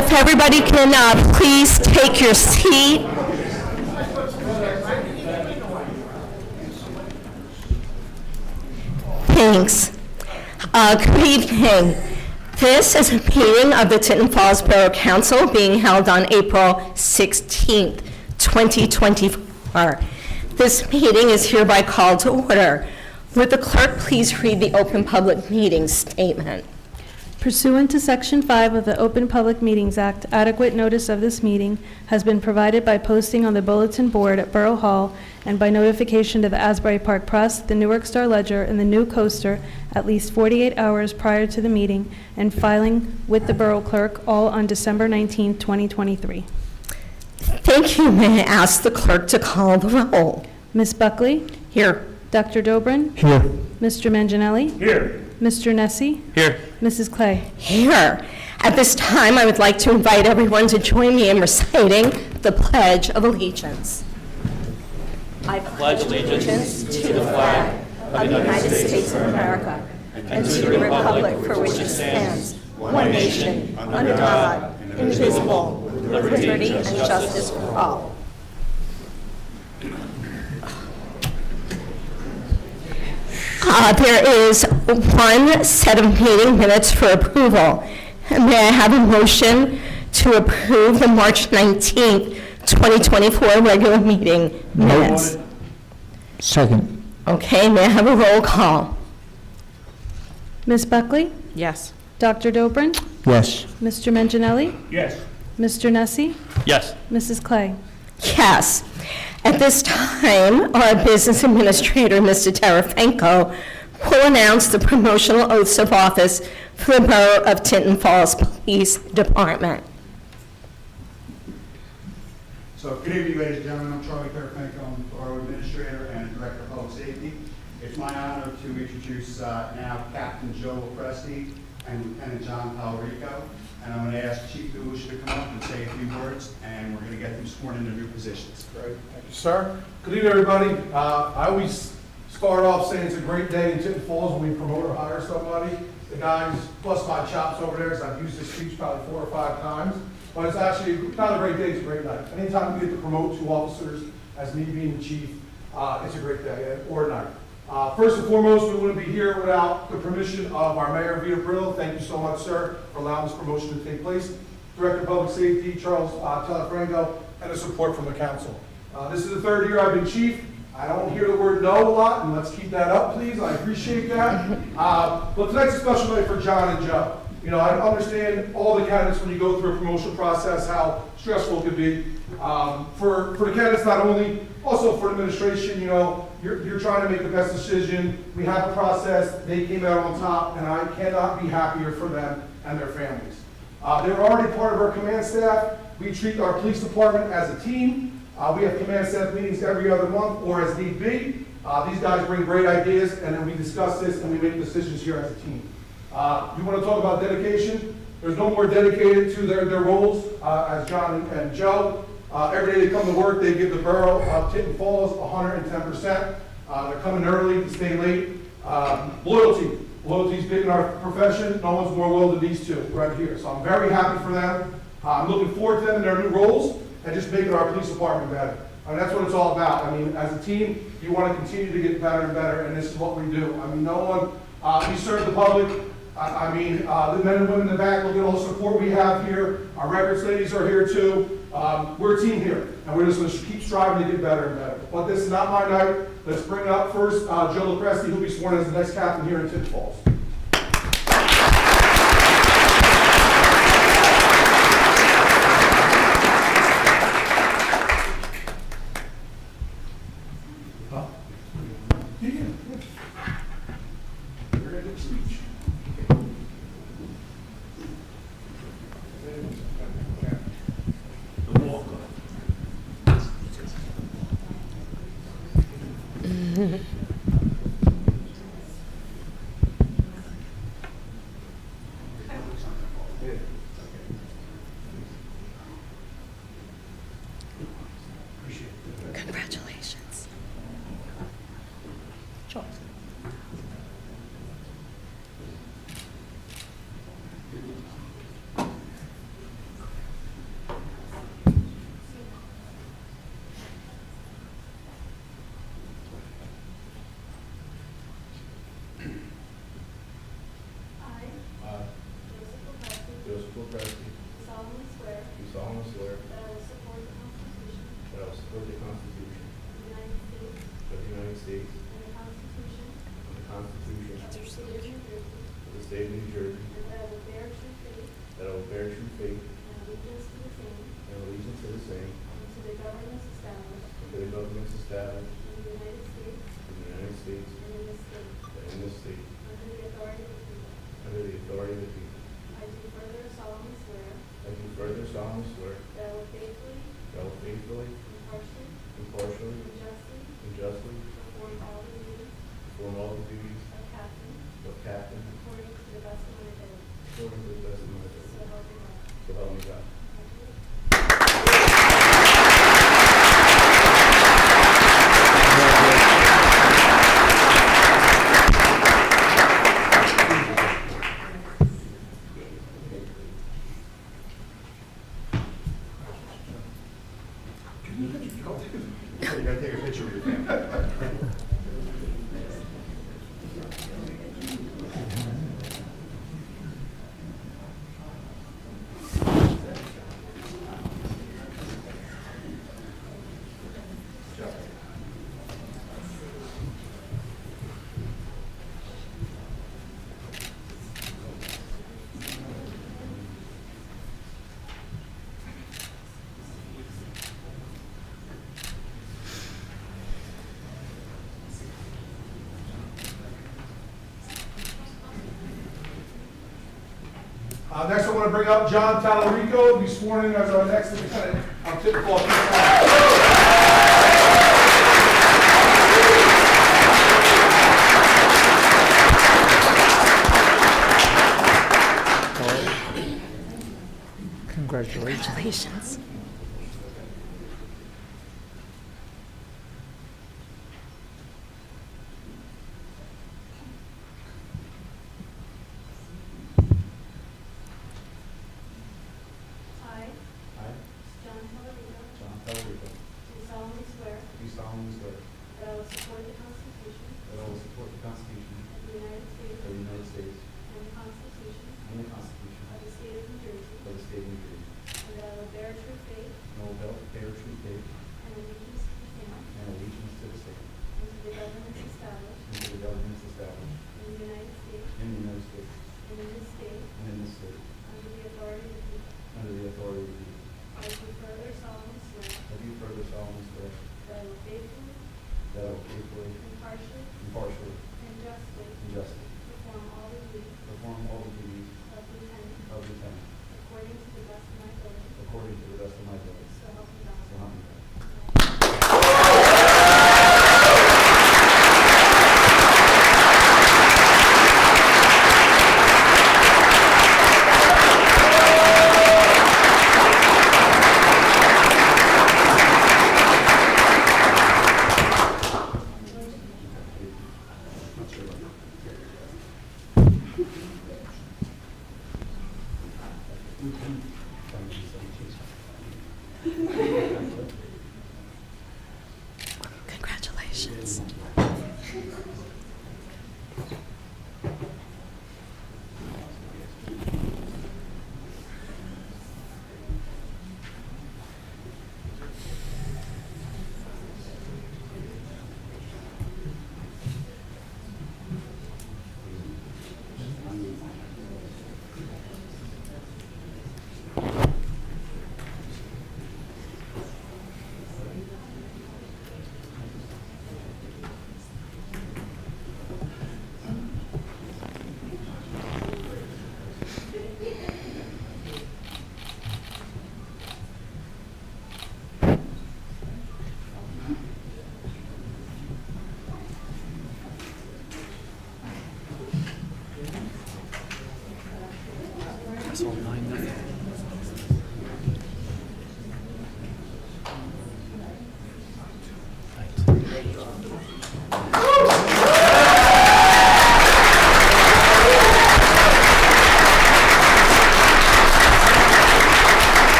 if everybody can please take your seat. Thanks. Good evening. This is a meeting of the Tinton Falls Borough Council being held on April 16th, 2024. This meeting is hereby called to order. Would the clerk please read the open public meeting statement? Pursuant to Section 5 of the Open Public Meetings Act, adequate notice of this meeting has been provided by posting on the bulletin board at Borough Hall and by notification to the Asbury Park Press, the Newark Star Ledger, and the New Coaster at least 48 hours prior to the meeting and filing with the Borough Clerk, all on December 19, 2023. Thank you. May I ask the clerk to call the roll? Ms. Buckley? Here. Dr. Dobrin? Here. Mr. Manginelli? Here. Mr. Nessie? Here. Mrs. Clay? Here. At this time, I would like to invite everyone to join me in reciting the Pledge of Allegiance. I pledge allegiance to the flag of the United States of America and to the republic for which it stands, one nation, under God, indivisible, with liberty and justice for all. There is one set of meeting minutes for approval. May I have a motion to approve the March 19th, 2024 regular meeting minutes? Second. Okay, may I have a roll call? Ms. Buckley? Yes. Dr. Dobrin? Yes. Mr. Manginelli? Yes. Mr. Nessie? Yes. Mrs. Clay? Yes. At this time, our business administrator, Mr. Tarafenko, will announce the promotional oaths of office for the Borough of Tinton Falls Police Department. So good evening, ladies and gentlemen. I'm Charlie Tarafenko. I'm the Borough Administrator and Director of Public Safety. It's my honor to introduce now Captain Joe Lopresti and Lieutenant John Palarico. And I'm going to ask Chief DeLucia to come up and say a few words, and we're going to get them sworn into new positions. Great, thank you, sir. Good evening, everybody. I always start off saying it's a great day in Tinton Falls when we promote or hire somebody. The guys bust my chops over there, so I've used this speech probably 4 or 5 times. But it's actually not a great day, it's a great night. Anytime we get to promote 2 officers, as me being the chief, it's a great day or night. First and foremost, we wouldn't be here without the permission of our Mayor, Vito Brillo. Thank you so much, sir, for allowing this promotion to take place. Director of Public Safety, Charles Telefranco, and the support from the council. This is the 3rd year I've been chief. I don't hear the word no a lot, and let's keep that up, please. I appreciate that. But tonight's a special night for John and Joe. You know, I understand all the candidates when you go through a promotion process, how stressful it could be. For the candidates not only, also for administration, you know, you're trying to make the best decision. We have a process, they came out on top, and I cannot be happier for them and their families. They're already part of our command staff. We treat our police department as a team. We have command staff meetings every other month or as need be. These guys bring great ideas, and then we discuss this and we make decisions here as a team. You want to talk about dedication? There's no more dedicated to their roles as John and Joe. Every day they come to work, they give the borough of Tinton Falls 110%. They're coming early, stay late. Loyalty. Loyalty's big in our profession. No one's more loyal than these 2 right here. So I'm very happy for them. I'm looking forward to them in their new roles and just making our police department better. I mean, that's what it's all about. I mean, as a team, you want to continue to get better and better, and this is what we do. I mean, no one, we serve the public. I mean, the men and women in the back, look at all the support we have here. Our records ladies are here too. We're a team here, and we're just going to keep striving to get better and better. But this is not my night. Let's bring up first Joe Lopresti, who'll be sworn as the next captain here in Tinton Falls. Congratulations. Sure. state of New Jersey, and that I will bear true faith that I will bear true faith and allegiance to the same and allegiance to the same, and to the governments established and to the governments established in the United States in the United States and in this state, and in this state, under the authority of the people. under the authority of the people. I do further solemnly swear I do further solemnly swear that I will faithfully, that I will faithfully, impartially, impartially, and justly and justly perform all the duties perform all the duties of captain of captain according to the best of my ability. according to the best of my ability. So help me God. So help me God. Thank you. You gotta take a picture with your family. Next, I want to bring up John Talarico to be sworn in as our next lieutenant on Tinton Falls. Congratulations. Congratulations. I, I, John Talarico, John Talarico, do solemnly swear do solemnly swear that I will support the Constitution that I will support the Constitution of the United States of the United States and the Constitution and the Constitution of the State of New Jersey, of the State of New Jersey, and that I will bear true faith and I will bear true faith and allegiance to the same and allegiance to the same, and to the governments established and to the governments established in the United States in the United States and in this state, and in this state, under the authority of the people. under the authority of the people. I do further solemnly swear I do further solemnly swear that I will faithfully, that I will faithfully, impartially, impartially, and justly and justly perform all the duties perform all the duties of lieutenant of lieutenant according to the best of my ability. according to the best of my ability. So help me God. So help me God. Congratulations.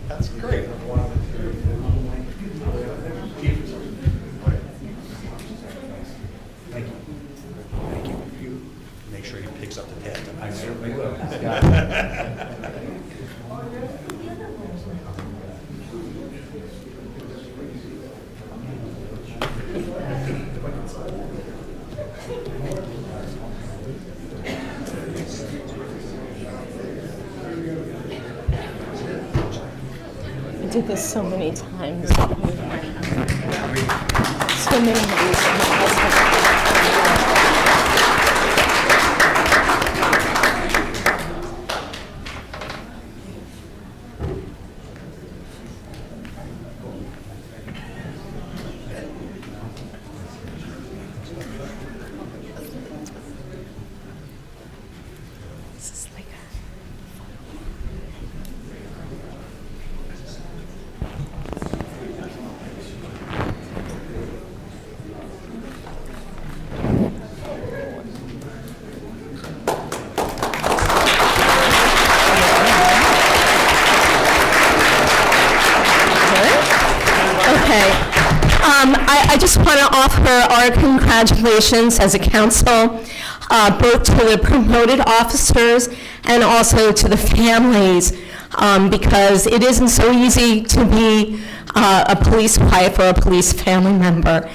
That's great. I did this so many times. So many movies with my husband. This is like Okay. I just want to offer our congratulations as a council, both to the promoted officers and also to the families, because it isn't so easy to be a police wife or a police family member.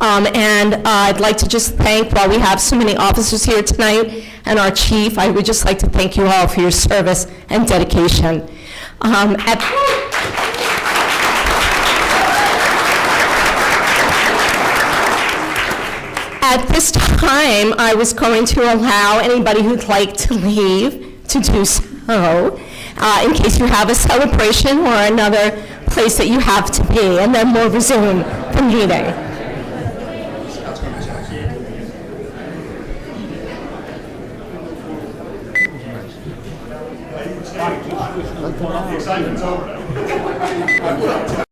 And I'd like to just thank, while we have so many officers here tonight, and our chief, I would just like to thank you all for your service and dedication. At this time, I was going to allow anybody who'd like to leave to do so, in case you have a celebration or another place that you have to be, and then we'll resume the meeting. The excitement's over now.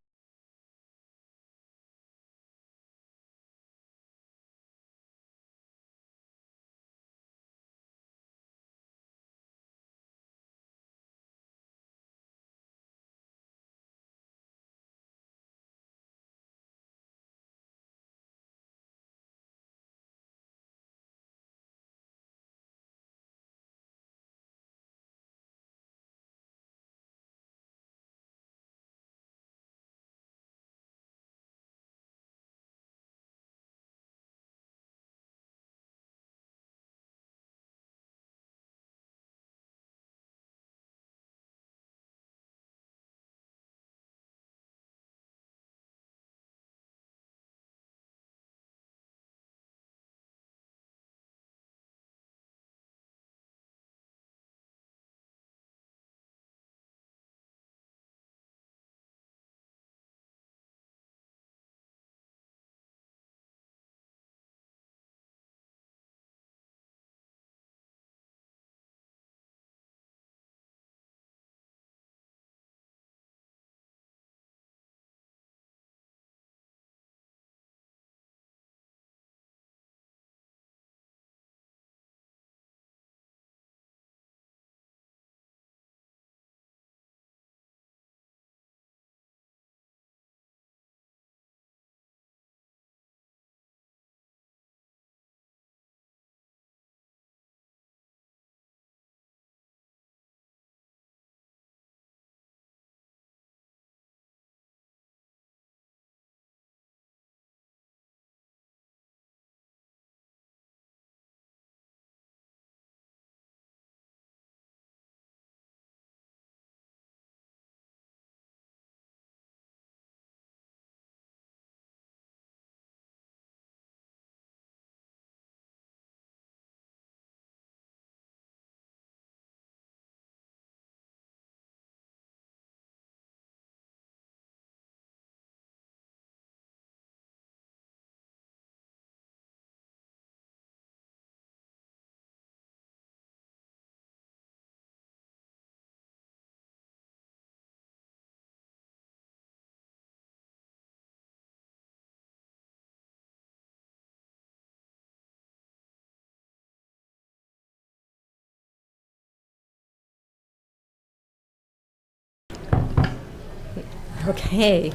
Okay.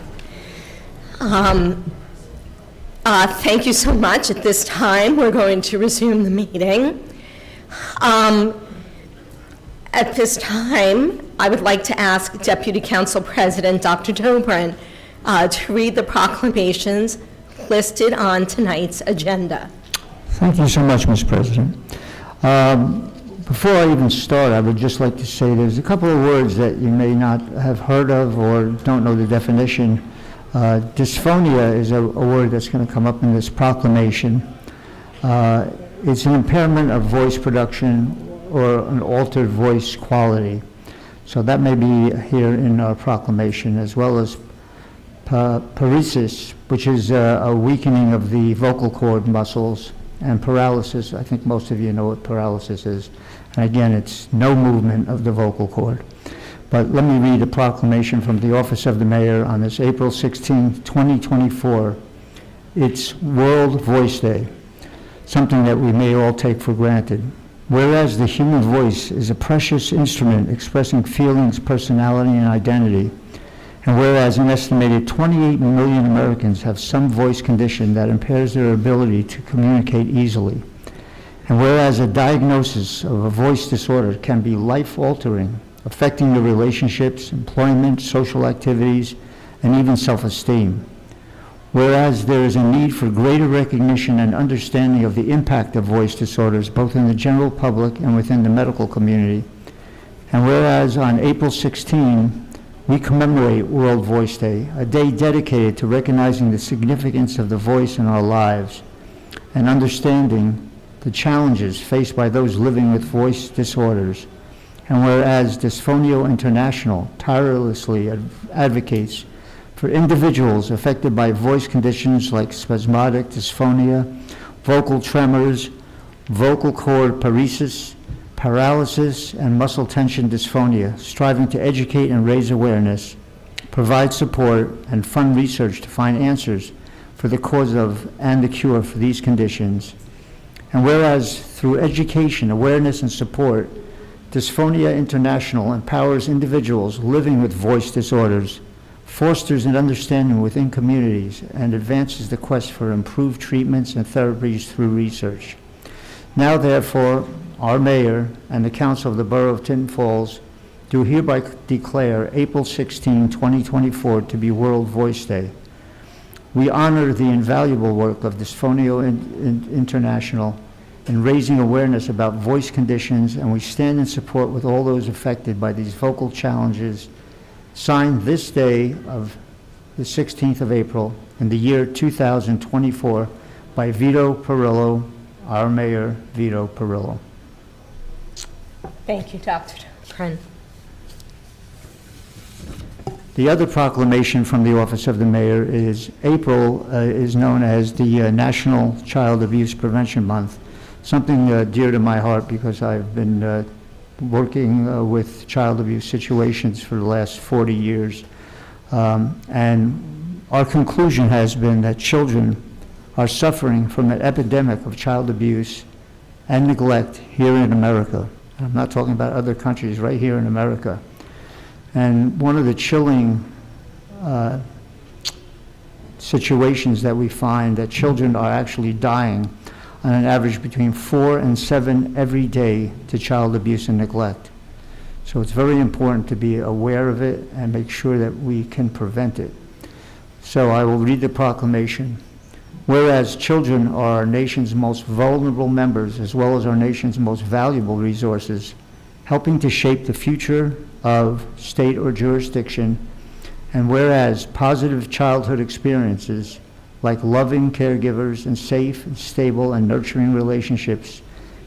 Thank you so much. At this time, we're going to resume the meeting. At this time, I would like to ask Deputy Council President Dr. Dobrin to read the proclamations listed on tonight's agenda. Thank you so much, Mr. President. Before I even start, I would just like to say there's a couple of words that you may not have heard of or don't know the definition. Dysphonia is a word that's going to come up in this proclamation. It's an impairment of voice production or an altered voice quality. So that may be here in our proclamation, as well as paresis, which is a weakening of the vocal cord muscles, and paralysis. I think most of you know what paralysis is. And again, it's no movement of the vocal cord. But let me read a proclamation from the Office of the Mayor on this April 16, 2024. It's World Voice Day, something that we may all take for granted. Whereas the human voice is a precious instrument expressing feelings, personality, and identity, and whereas an estimated 28 million Americans have some voice condition that impairs their ability to communicate easily, and whereas a diagnosis of a voice disorder can be life-altering, affecting the relationships, employment, social activities, and even self-esteem, whereas there is a need for greater recognition and understanding of the impact of voice disorders both in the general public and within the medical community, and whereas on April 16, we commemorate World Voice Day, a day dedicated to recognizing the significance of the voice in our lives and understanding the challenges faced by those living with voice disorders. And whereas Dysphonia International tirelessly advocates for individuals affected by voice conditions like spasmodic dysphonia, vocal tremors, vocal cord paresis, paralysis, and muscle tension dysphonia, striving to educate and raise awareness, provide support, and fund research to find answers for the cause of and the cure for these conditions. And whereas through education, awareness, and support, Dysphonia International empowers individuals living with voice disorders, fosters an understanding within communities, and advances the quest for improved treatments and therapies through research. Now, therefore, our mayor and the council of the Borough of Tinton Falls do hereby declare April 16, 2024 to be World Voice Day. We honor the invaluable work of Dysphonia International in raising awareness about voice conditions, and we stand in support with all those affected by these vocal challenges. Signed this day of the 16th of April in the year 2024 by Vito Perillo, our mayor, Vito Perillo. Thank you, Dr. Kren. The other proclamation from the Office of the Mayor is April is known as the National Child Abuse Prevention Month, something dear to my heart because I've been working with child abuse situations for the last 40 years. And our conclusion has been that children are suffering from an epidemic of child abuse and neglect here in America. I'm not talking about other countries, right here in America. And one of the chilling situations that we find that children are actually dying on an average between 4 and 7 every day to child abuse and neglect. So it's very important to be aware of it and make sure that we can prevent it. So I will read the proclamation. Whereas children are our nation's most vulnerable members as well as our nation's most valuable resources, helping to shape the future of state or jurisdiction, and whereas positive childhood experiences like loving caregivers and safe and stable and nurturing relationships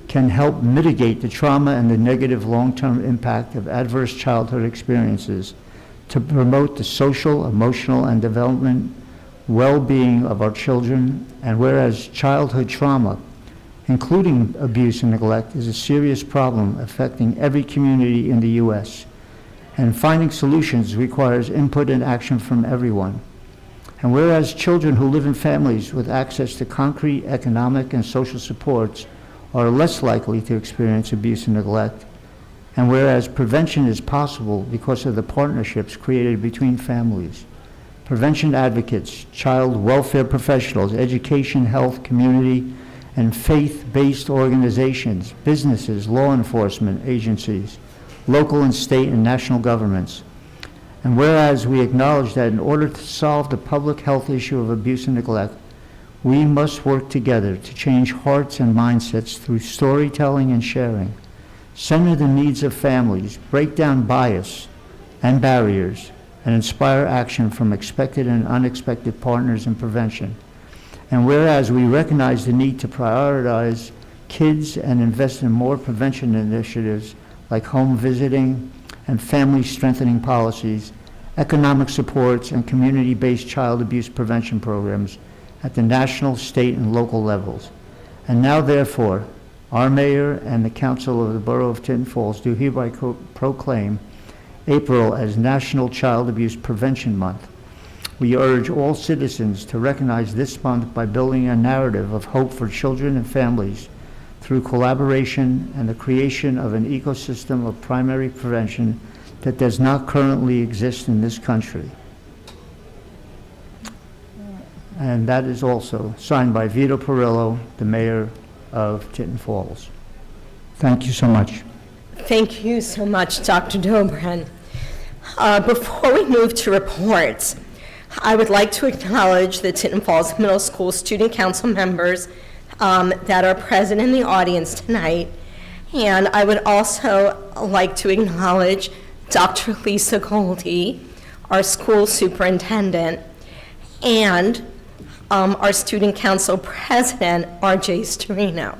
can help mitigate the trauma and the negative long-term impact of adverse childhood experiences to promote the social, emotional, and development well-being of our children, and whereas childhood trauma, including abuse and neglect, is a serious problem affecting every community in the U.S., and finding solutions requires input and action from everyone. And whereas children who live in families with access to concrete economic and social supports are less likely to experience abuse and neglect, and whereas prevention is possible because of the partnerships created between families, prevention advocates, child welfare professionals, education, health, community, and faith-based organizations, businesses, law enforcement agencies, local and state and national governments. And whereas we acknowledge that in order to solve the public health issue of abuse and neglect, We must work together to change hearts and mindsets through storytelling and sharing, center the needs of families, break down bias and barriers, and inspire action from expected and unexpected partners in prevention. And whereas we recognize the need to prioritize kids and invest in more prevention initiatives like home visiting and family strengthening policies, economic supports, and community-based child abuse prevention programs at the national, state, and local levels. And now therefore, our mayor and the council of the Borough of Tinton Falls do hereby proclaim April as National Child Abuse Prevention Month. We urge all citizens to recognize this month by building a narrative of hope for children and families through collaboration and the creation of an ecosystem of primary prevention that does not currently exist in this country. And that is also signed by Vito Perillo, the mayor of Tinton Falls. Thank you so much. Thank you so much, Dr. Dobrin. Before we move to reports, I would like to acknowledge the Tinton Falls Middle School Student Council members that are present in the audience tonight. And I would also like to acknowledge Dr. Lisa Goldie, our school superintendent, and our Student Council President, R.J. Storino.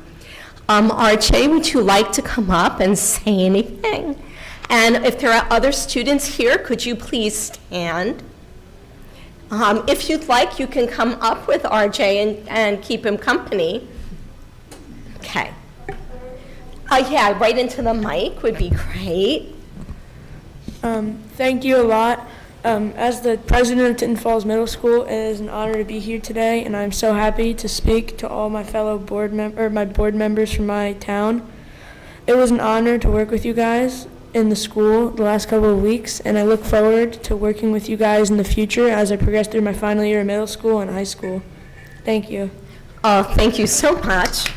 R.J., would you like to come up and say anything? And if there are other students here, could you please stand? If you'd like, you can come up with RJ and keep him company. Okay. Yeah, right into the mic would be great. Thank you a lot. As the president of Tinton Falls Middle School, it is an honor to be here today, and I'm so happy to speak to all my fellow board members from my town. It was an honor to work with you guys in the school the last couple of weeks, and I look forward to working with you guys in the future as I progress through my final year of middle school and high school. Thank you. Oh, thank you so much.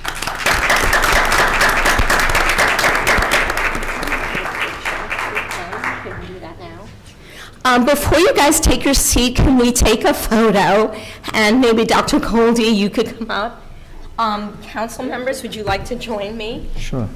Before you guys take your seat, can we take a photo? And maybe Dr. Goldie, you could come up. Council members, would you like to join me? Sure.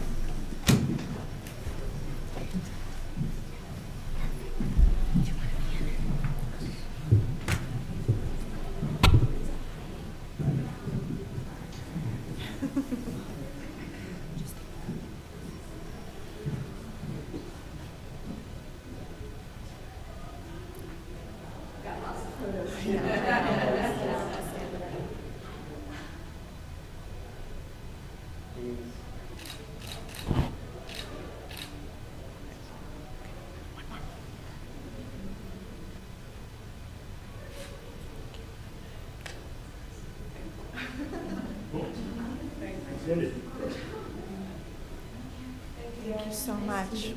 Thank you so much.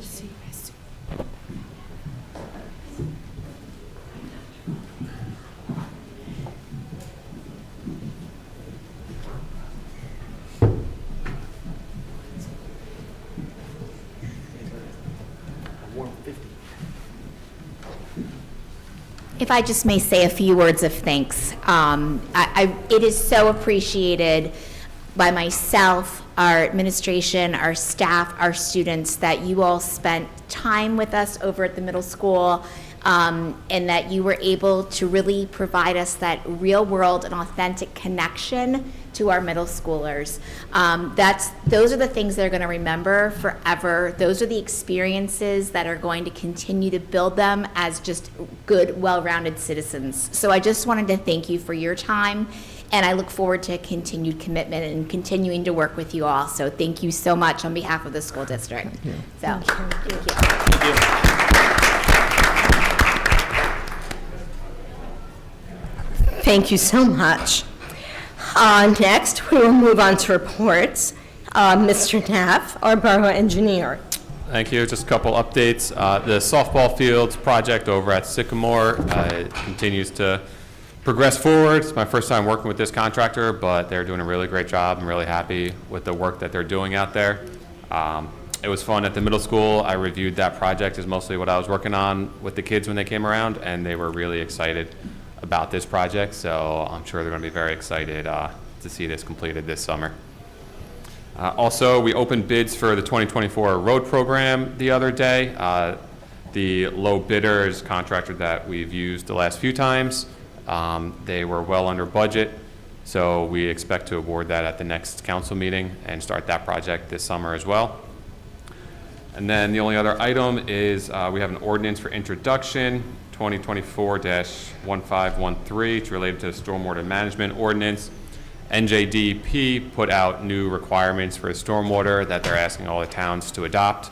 If I just may say a few words of thanks. It is so appreciated by myself, our administration, our staff, our students, that you all spent time with us over at the middle school, and that you were able to really provide us that real world and authentic connection to our middle schoolers. Those are the things they're going to remember forever. Those are the experiences that are going to continue to build them as just good, well-rounded citizens. So I just wanted to thank you for your time, and I look forward to continued commitment and continuing to work with you all. So thank you so much on behalf of the school district. Thank you. So, thank you. Thank you so much. Next, we will move on to reports. Mr. Neff, our borough engineer. Thank you. Just a couple updates. The softball fields project over at Sycamore continues to progress forward. It's my first time working with this contractor, but they're doing a really great job. I'm really happy with the work that they're doing out there. It was fun at the middle school. I reviewed that project, is mostly what I was working on with the kids when they came around, and they were really excited. about this project, so I'm sure they're going to be very excited to see this completed this summer. Also, we opened bids for the 2024 road program the other day. The low bidder is a contractor that we've used the last few times. They were well under budget, so we expect to award that at the next council meeting and start that project this summer as well. And then the only other item is we have an ordinance for introduction, 2024-1513. It's related to the stormwater management ordinance. NJDP put out new requirements for stormwater that they're asking all the towns to adopt.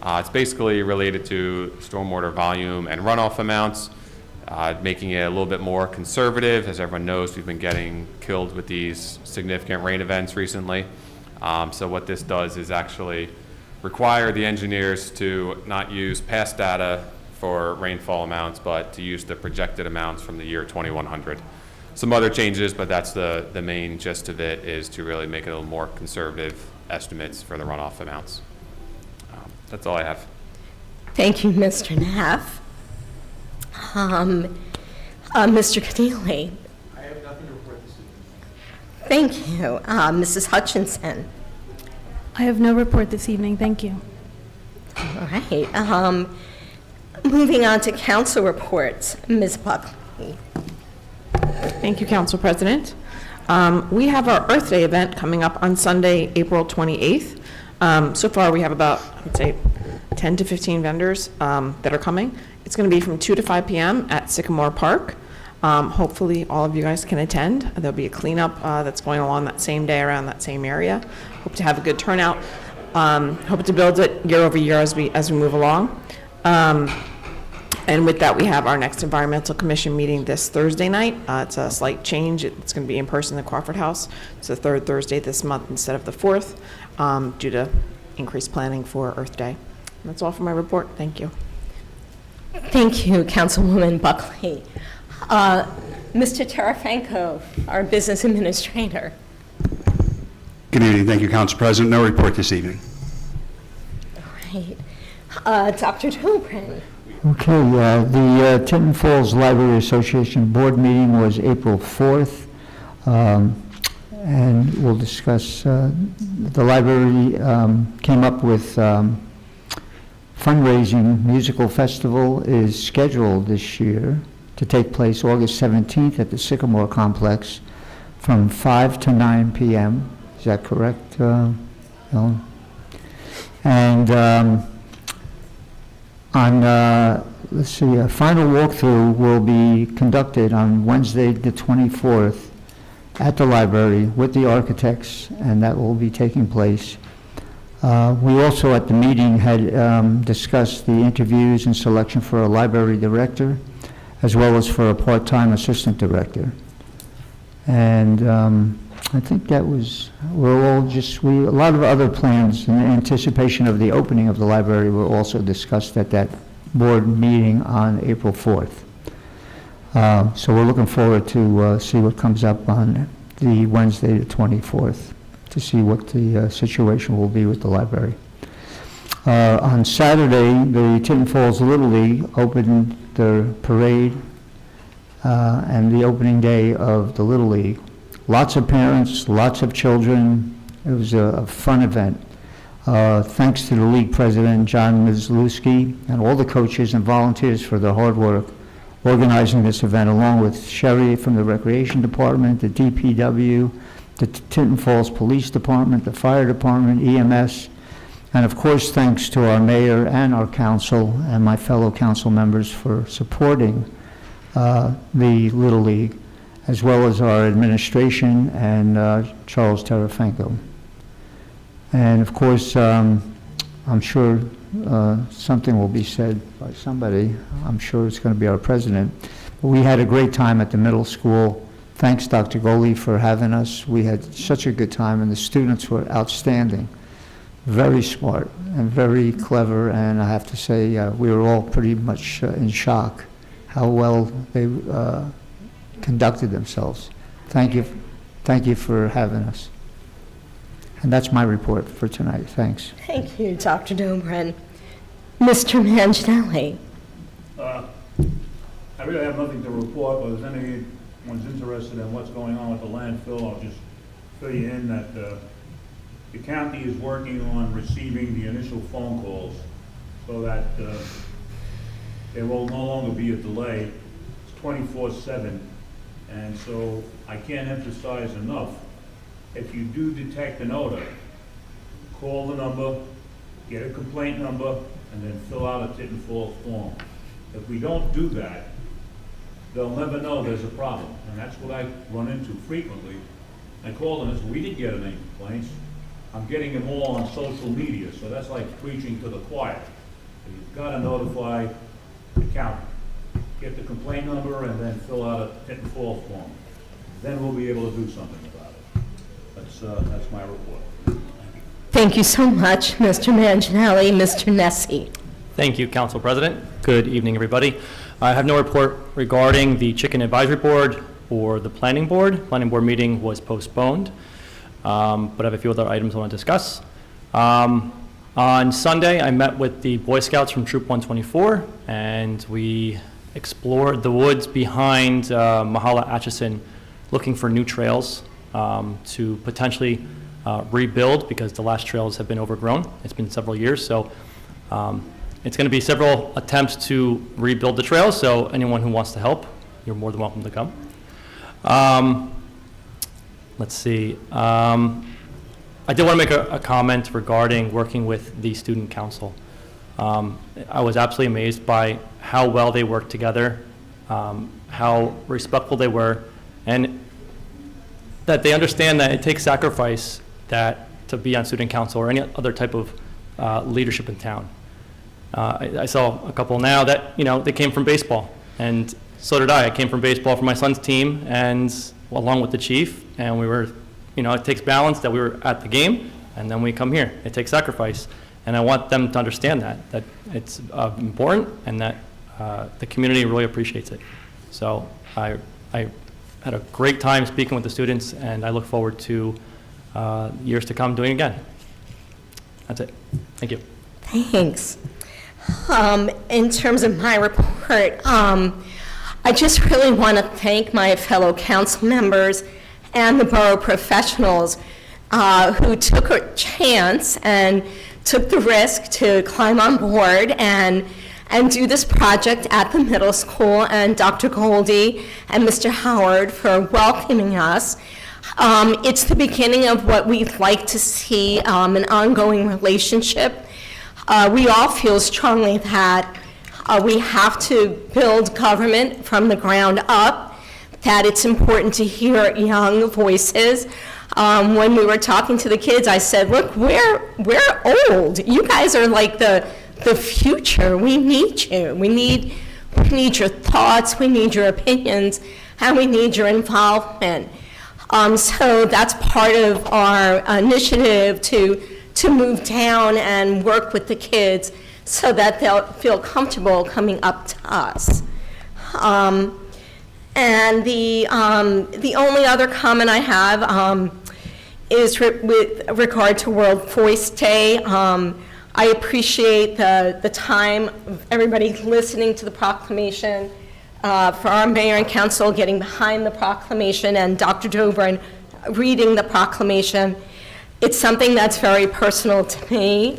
It's basically related to stormwater volume and runoff amounts, making it a little bit more conservative. As everyone knows, we've been getting killed with these significant rain events recently. So what this does is actually require the engineers to not use past data for rainfall amounts, but to use the projected amounts from the year 2100. Some other changes, but that's the main gist of it, is to really make it a little more conservative estimates for the runoff amounts. That's all I have. Thank you, Mr. Neff. Mr. Keneally. I have nothing to report this evening. Thank you. Mrs. Hutchinson. I have no report this evening, thank you. All right. Moving on to council reports. Ms. Buckley. Thank you, Council President. We have our Earth Day event coming up on Sunday, April 28th. So far, we have about, I would say, 10 to 15 vendors that are coming. It's going to be from 2 to 5 p.m. at Sycamore Park. Hopefully, all of you guys can attend. There'll be a cleanup that's going along that same day around that same area. Hope to have a good turnout. Hope to build it year over year as we move along. And with that, we have our next Environmental Commission meeting this Thursday night. It's a slight change. It's going to be in person in the Crawford House. It's the third Thursday this month instead of the fourth, due to increased planning for Earth Day. And that's all for my report. Thank you. Thank you, Councilwoman Buckley. Mr. Tarafanko, our business administrator. Good evening. Thank you, Council President. No report this evening. All right. Dr. Dobrin. Okay, the Tinton Falls Library Association Board meeting was April 4th, and we'll discuss, the library came up with fundraising musical festival is scheduled this year to take place August 17th at the Sycamore Complex from 5 to 9 p.m. Is that correct, Ellen? And let's see, a final walkthrough will be conducted on Wednesday, the 24th, at the library with the architects, and that will be taking place. We also, at the meeting, had discussed the interviews and selection for a library director, as well as for a part-time assistant director. And I think that was, a lot of other plans in anticipation of the opening of the library were also discussed at that board meeting on April 4th. So we're looking forward to see what comes up on the Wednesday, the 24th, to see what the situation will be with the library. On Saturday, the Tinton Falls Little League opened their parade and the opening day of the Little League. Lots of parents, lots of children. It was a fun event. Thanks to the league president, John Mizlewski, and all the coaches and volunteers for their hard work organizing this event, along with Sherry from the Recreation Department, the DPW, the Tinton Falls Police Department, the Fire Department, EMS, and of course, thanks to our mayor and our council and my fellow council members for supporting the Little League, as well as our administration and Charles Tarafanko. And of course, I'm sure something will be said by somebody. I'm sure it's going to be our president. But we had a great time at the middle school. Thanks, Dr. Goli, for having us. We had such a good time, and the students were outstanding. Very smart and very clever, and I have to say, we were all pretty much in shock how well they conducted themselves. Thank you for having us. And that's my report for tonight. Thanks. Thank you, Dr. Dobrin. Mr. Manginelli. I really have nothing to report, but if anyone's interested in what's going on with the landfill, I'll just fill you in that the county is working on receiving the initial phone calls so that there will no longer be a delay. It's 24/7, and so I can't emphasize enough, if you do detect an odor, call the number, get a complaint number, and then fill out a Tinton Falls form. If we don't do that, they'll never know there's a problem, and that's what I run into frequently. I call them and say, we didn't get any complaints. I'm getting them all on social media, so that's like preaching to the choir. You've got to notify the county. Get the complaint number and then fill out a Tinton Falls form. Then we'll be able to do something about it. That's my report. Thank you so much, Mr. Manginelli. Mr. Nessie. Thank you, Council President. Good evening, everybody. I have no report regarding the Chicken Advisory Board or the Planning Board. Planning Board meeting was postponed, but I have a few other items I want to discuss. On Sunday, I met with the Boy Scouts from Troop 124, and we explored the woods behind Mahala Atchison, looking for new trails to potentially rebuild, because the last trails have been overgrown. It's been several years, so it's going to be several attempts to rebuild the trails, so anyone who wants to help, you're more than welcome to come. Let's see. I did want to make a comment regarding working with the student council. I was absolutely amazed by how well they worked together, how respectful they were, and that they understand that it takes sacrifice to be on student council or any other type of leadership in town. I saw a couple now that, they came from baseball, and so did I. I came from baseball for my son's team, and along with the chief, and we were, it takes balance that we were at the game, and then we come here. It takes sacrifice, and I want them to understand that it's important, and that the community really appreciates it. So I had a great time speaking with the students, and I look forward to years to come doing it again. That's it. Thank you. Thanks. In terms of my report, I just really want to thank my fellow council members and the borough professionals who took a chance and took the risk to climb on board and do this project at the middle school, and Dr. Goldie and Mr. Howard for welcoming us. It's the beginning of what we'd like to see, an ongoing relationship. We all feel strongly that we have to build government from the ground up, that it's important to hear young voices. When we were talking to the kids, I said, look, we're old. You guys are like the future. We need you. We need your thoughts, we need your opinions, and we need your involvement. So that's part of our initiative to move down and work with the kids so that they'll feel comfortable coming up to us. And the only other comment I have is with regard to World Voice Day. I appreciate the time of everybody listening to the proclamation, for our mayor and council getting behind the proclamation, and Dr. Dobrin reading the proclamation. It's something that's very personal to me.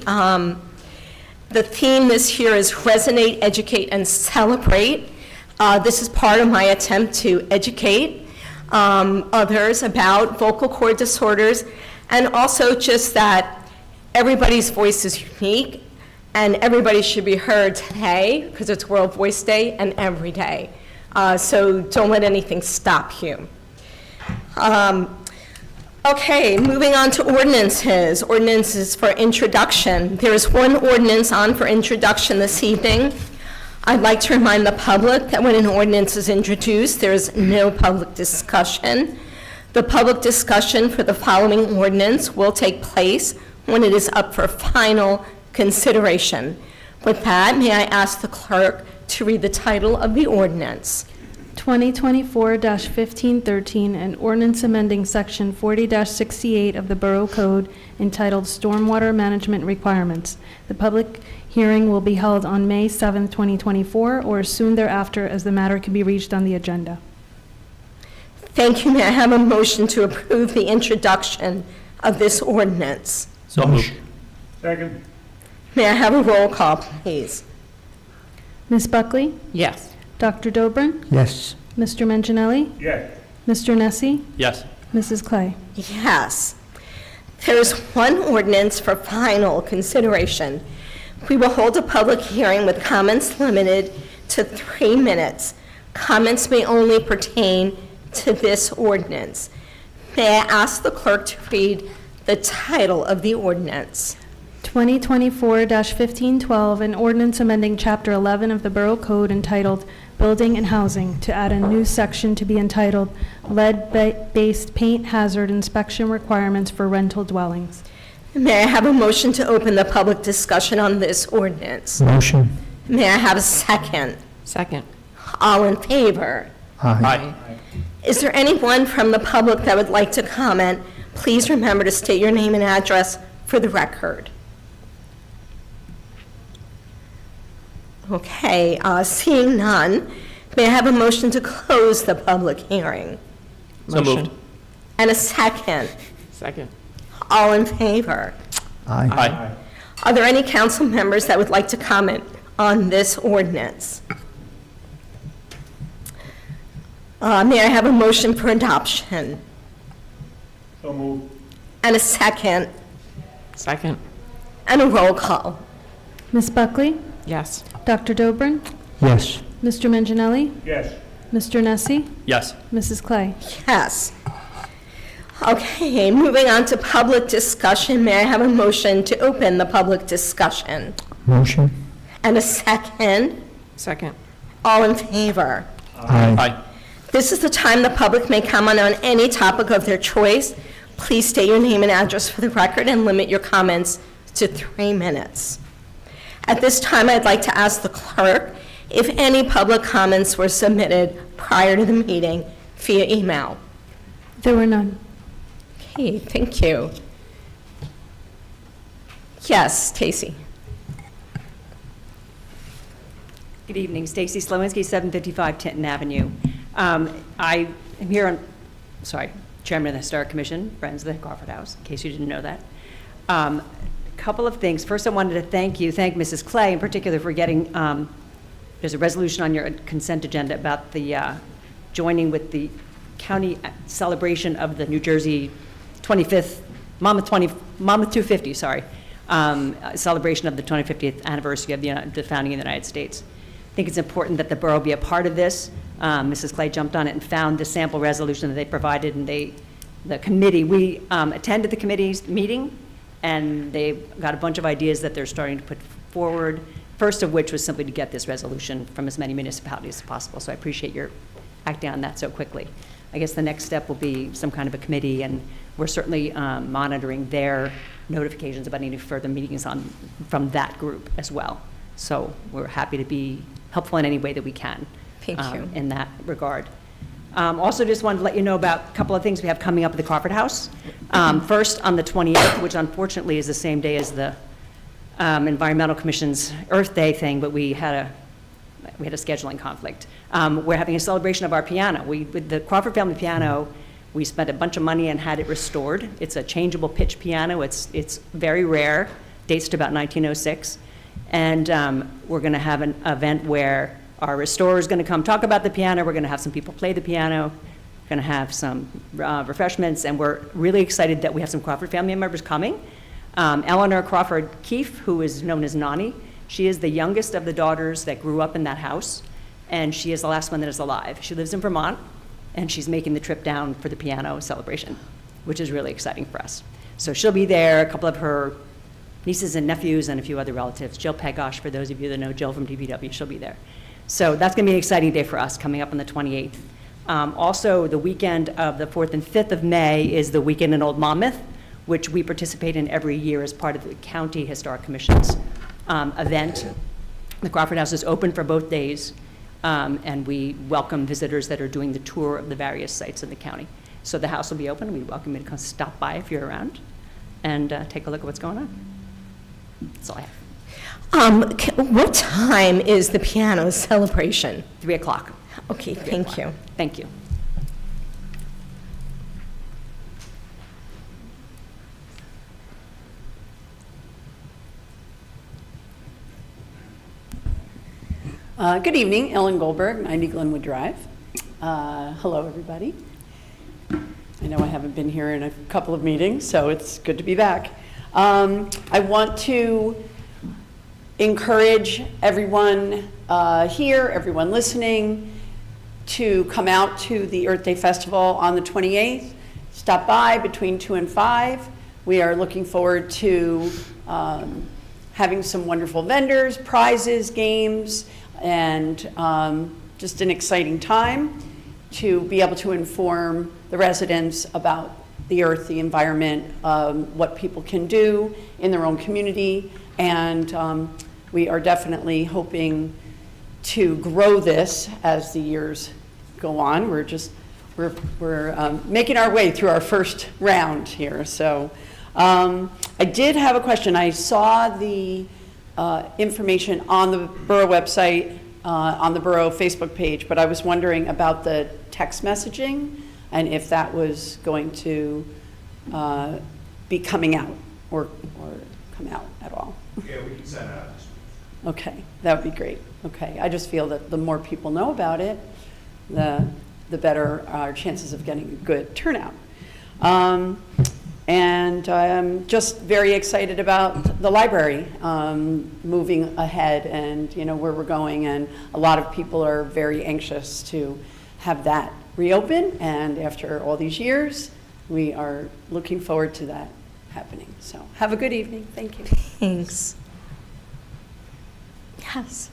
The theme this year is Resonate, Educate, and Celebrate. This is part of my attempt to educate others about vocal cord disorders, and also just that everybody's voice is unique and everybody should be heard today because it's World Voice Day and every day. So don't let anything stop you. Okay, moving on to ordinances. Ordinances for introduction. There is one ordinance on for introduction this evening. I'd like to remind the public that when an ordinance is introduced, there is no public discussion. The public discussion for the following ordinance will take place when it is up for final consideration. With that, may I ask the clerk to read the title of the ordinance? 2024-1513, an ordinance amending Section 40-68 of the Borough Code entitled Stormwater Management Requirements. The public hearing will be held on May 7, 2024, or soon thereafter, as the matter can be reached on the agenda. Thank you. May I have a motion to approve the introduction of this ordinance? So moved. Second? May I have a roll call, please? Ms. Buckley? Yes. Dr. Dobrin? Yes. Mr. Manginelli? Yes. Mr. Nessie? Yes. Mrs. Clay? Yes. There is one ordinance for final consideration. We will hold a public hearing with comments limited to 3 minutes. Comments may only pertain to this ordinance. May I ask the clerk to read the title of the ordinance? 2024-1512, an ordinance amending Chapter 11 of the Borough Code entitled Building and Housing to add a new section to be entitled Lead-Based Paint Hazard Inspection Requirements for Rental Dwellings. May I have a motion to open the public discussion on this ordinance? Motion. May I have a second? Second. All in favor? Aye. Is there anyone from the public that would like to comment? Please remember to state your name and address for the record. Okay, seeing none, may I have a motion to close the public hearing? So moved. Motion. And a second? Second. All in favor? Aye. Aye. Are there any council members that would like to comment on this ordinance? May I have a motion for adoption? So moved. And a second? Second. And a roll call? Ms. Buckley? Yes. Dr. Dobrin? Yes. Mr. Manginelli? Yes. Mr. Nessie? Yes. Mrs. Clay? Yes. Okay, moving on to public discussion. May I have a motion to open the public discussion? Motion. And a second? Second. All in favor? Aye. Aye. This is the time the public may comment on any topic of their choice. Please state your name and address for the record and limit your comments to 3 minutes. At this time, I'd like to ask the clerk if any public comments were submitted prior to the meeting via email. There were none. Okay, thank you. Yes, Stacy. Good evening, Stacy Slowinski, 755 Tinton Avenue. I am here on, Chairman of the Historic Commission, Friends of the Crawford House, in case you didn't know that. A couple of things. First, I wanted to thank Mrs. Clay in particular for getting, there's a resolution on your consent agenda about the joining with the county celebration of the New Jersey 25th, Monmouth 250, celebration of the 250th anniversary of the founding of the United States. I think it's important that the borough be a part of this. Mrs. Clay jumped on it and found the sample resolution that they provided, and the committee, we attended the committee's meeting, and they got a bunch of ideas that they're starting to put forward, first of which was simply to get this resolution from as many municipalities as possible. So I appreciate your acting on that so quickly. I guess the next step will be some kind of a committee, and we're certainly monitoring their notifications about any further meetings from that group as well. So we're happy to be helpful in any way that we can. Thank you. In that regard. Also just wanted to let you know about a couple of things we have coming up at the Crawford House. First, on the 28th, which unfortunately is the same day as the Environmental Commission's Earth Day thing, but we had a scheduling conflict. We're having a celebration of our piano. With the Crawford Family Piano, we spent a bunch of money and had it restored. It's a changeable pitch piano. It's very rare, dates to about 1906. And we're going to have an event where our restorer is going to come talk about the piano. We're going to have some people play the piano. We're going to have some refreshments, and we're really excited that we have some Crawford family members coming. Eleanor Crawford Keefe, who is known as Nani, she is the youngest of the daughters that grew up in that house, and she is the last one that is alive. She lives in Vermont, and she's making the trip down for the piano celebration, which is really exciting for us. So she'll be there, a couple of her nieces and nephews, and a few other relatives. Jill Pegosh, for those of you that know Jill from DPW, she'll be there. So that's going to be an exciting day for us, coming up on the 28th. Also, the weekend of the 4th and 5th of May is the weekend in Old Monmouth, which we participate in every year as part of the County Historic Commission's event. The Crawford House is open for both days. And we welcome visitors that are doing the tour of the various sites in the county. So the house will be open. We welcome you to come stop by if you're around and take a look at what's going on. That's all I have. What time is the piano celebration? 3 o'clock. Okay, thank you. Thank you. Good evening, Ellen Goldberg, 90 Glenwood Drive. Hello, everybody. I know I haven't been here in a couple of meetings, so it's good to be back. I want to encourage everyone here, everyone listening, to come out to the Earth Day Festival on the 28th. Stop by between 2 and 5. We are looking forward to having some wonderful vendors, prizes, games, and just an exciting time to be able to inform the residents about the earth, the environment, what people can do in their own community, and we are definitely hoping to grow this as the years go on. We're making our way through our first round here. So I did have a question. I saw the information on the borough website, on the borough Facebook page, but I was wondering about the text messaging and if that was going to be coming out or come out at all. Yeah, we can send it out this week. Okay, that would be great. Okay, I just feel that the more people know about it, the better our chances of getting a good turnout. And I'm just very excited about the library moving ahead and where we're going, and a lot of people are very anxious to have that reopen, and after all these years we are looking forward to that happening. So have a good evening. Thank you. Thanks. Yes.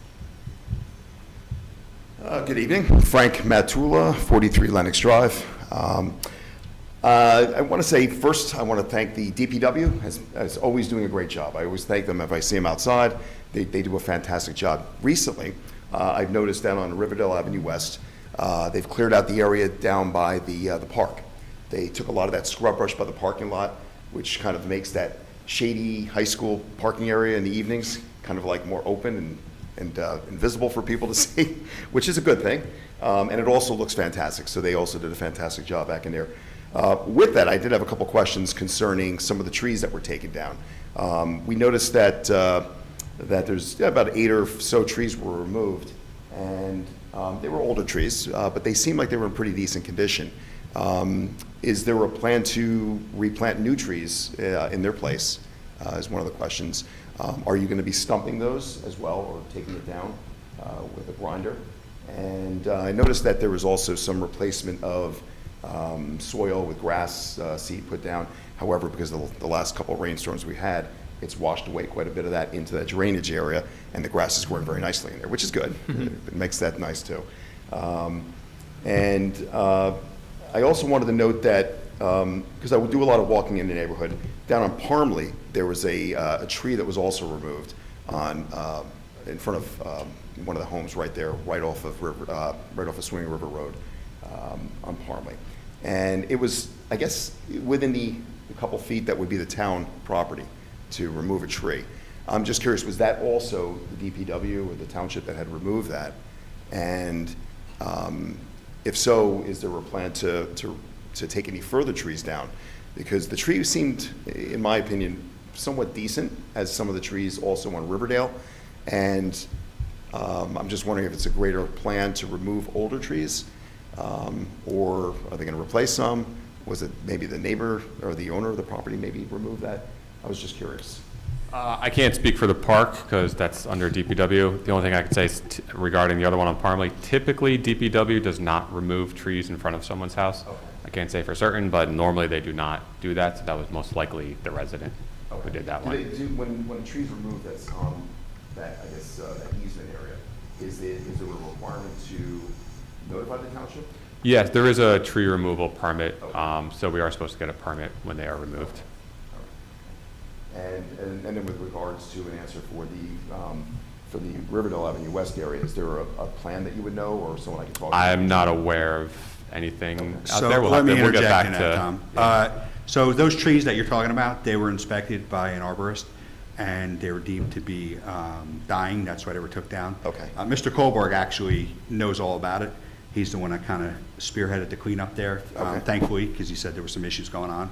Good evening. Frank Matula, 43 Lennox Drive. I want to say first, I want to thank the DPW, as always doing a great job. I always thank them if I see them outside. They do a fantastic job. Recently, I've noticed down on Riverdale Avenue West, they've cleared out the area down by the park. They took a lot of that scrub brush by the parking lot, which kind of makes that shady high school parking area in the evenings kind of like more open and invisible for people to see, which is a good thing. And it also looks fantastic. So they also did a fantastic job back in there. With that, I did have a couple questions concerning some of the trees that were taken down. We noticed that there's about 8 or so trees were removed, and they were older trees, but they seemed like they were in pretty decent condition. Is there a plan to replant new trees in their place, is one of the questions. Are you going to be stumping those as well, or taking it down with a grinder? And I noticed that there was also some replacement of soil with grass seed put down. However, because of the last couple of rainstorms we had, it's washed away quite a bit of that into that drainage area, and the grass is growing very nicely in there, which is good. It makes that nice too. I also wanted to note that, because I would do a lot of walking in the neighborhood, down on Parmley, there was a tree that was also removed in front of one of the homes right there, right off of Swinging River Road on Parmley. And it was, I guess, within the couple feet that would be the town property to remove a tree. I'm just curious, was that also the DPW or the township that had removed that? And if so, is there a plan to take any further trees down? Because the tree seemed, in my opinion, somewhat decent, as some of the trees also on Riverdale. And I'm just wondering if it's a greater plan to remove older trees, or are they going to replace some? Was it maybe the neighbor or the owner of the property maybe remove that? I was just curious. I can't speak for the park because that's under DPW. The only thing I can say is regarding the other one on Parmley, typically DPW does not remove trees in front of someone's house. Okay. I can't say for certain, but normally they do not do that. So that was most likely the resident who did that one. When a tree's removed that's on that, I guess, that easement area, is there a requirement to notify the township? Yes, there is a tree removal permit, so we are supposed to get a permit when they are removed. And then with regards to an answer for for the Riverdale Avenue West area, is there a plan that you would know, or someone I could talk to? I'm not aware of anything out So there. We'll let me we'll get interject back in to. that, Tom. So those trees that you're talking about, they were inspected by an arborist, and they were deemed to be dying. That's why they were took down. Okay. Mr. Kohlberg actually knows all about it. He's the one that kind of spearheaded the cleanup there, Okay. thankfully, because he said there were some issues going on.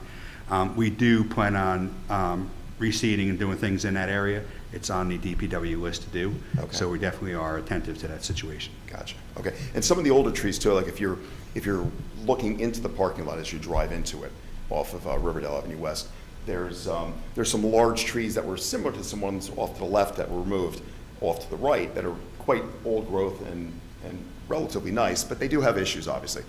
We do plan on reseeding and doing things in that area. It's on the DPW list to do. Okay. So we definitely are attentive to that situation. Gotcha. Okay. And some of the older trees too, like if you're looking into the parking lot as you drive into it off of Riverdale Avenue West, there's some large trees that were similar to some ones off to the left that were removed off to the right that are quite old growth and relatively nice, but they do have issues, obviously.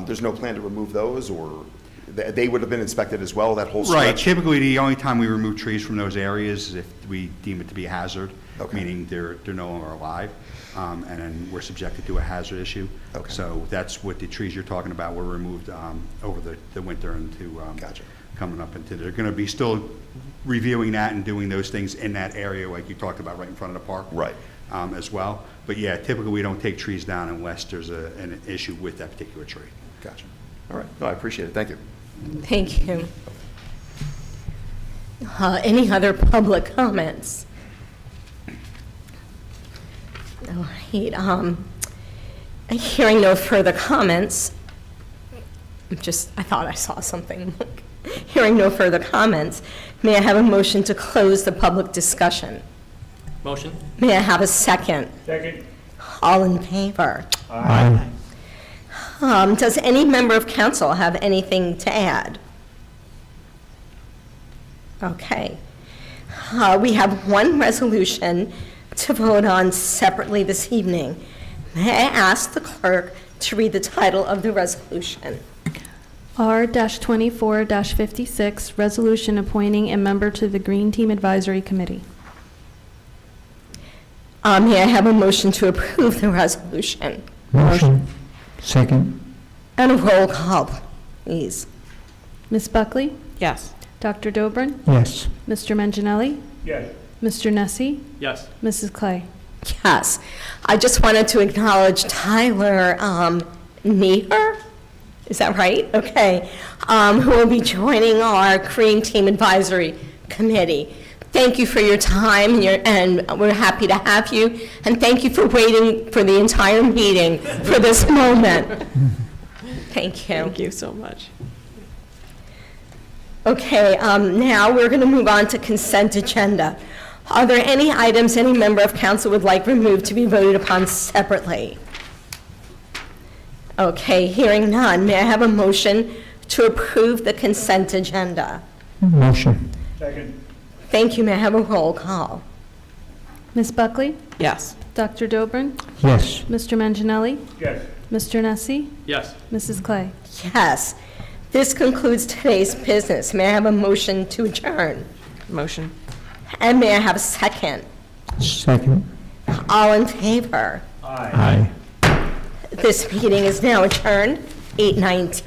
There's no plan to remove those, or they would have been inspected as well, that whole stretch? Right, typically, the only time we remove trees from those areas is if we deem it to be a hazard, Okay. meaning they're no longer alive, and then we're subjected to a hazard issue. Okay. So that's what the trees you're talking about were removed over the winter into, Gotcha. coming up into, they're gonna be still reviewing that and doing those things in that area, like you talked about, right in front of the park. Right. As well. But yeah, typically, we don't take trees down unless there's an issue with that particular tree. Gotcha. All right. No, I appreciate it. Thank you. Thank you. Any other public comments? All right, hearing no further comments, I thought I saw something. Hearing no further comments, may I have a motion to close the public discussion? Motion? May I have a second? Second. All in favor? Aye. Does any member of council have anything to add? Okay. We have one resolution to vote on separately this evening. May I ask the clerk to read the title of the resolution? R-24-56, resolution appointing a member to the Green Team Advisory Committee. May I have a motion to approve the resolution? Motion. Second. And a roll call, please. Ms. Buckley? Yes. Dr. Dobrin? Yes. Mr. Manginelli? Yes. Mr. Nessie? Yes. Mrs. Clay? Yes. I just wanted to acknowledge Tyler Neher, is that right? Okay. Who will be joining our Green Team Advisory Committee. Thank you for your time, and we're happy to have you. And thank you for waiting for the entire meeting for this moment. Thank you. Thank you so much. Okay, now we're going to move on to consent agenda. Are there any items any member of council would like removed to be voted upon separately? Okay, hearing none, may I have a motion to approve the consent agenda? Motion. Second. Thank you, may I have a roll call? Ms. Buckley? Yes. Dr. Dobrin? Yes. Mr. Manginelli? Yes. Mr. Nessie? Yes. Mrs. Clay? Yes. This concludes today's business. May I have a motion to adjourn? Motion. And may I have a second? Second. All in favor? Aye. This meeting is now adjourned, 8:19.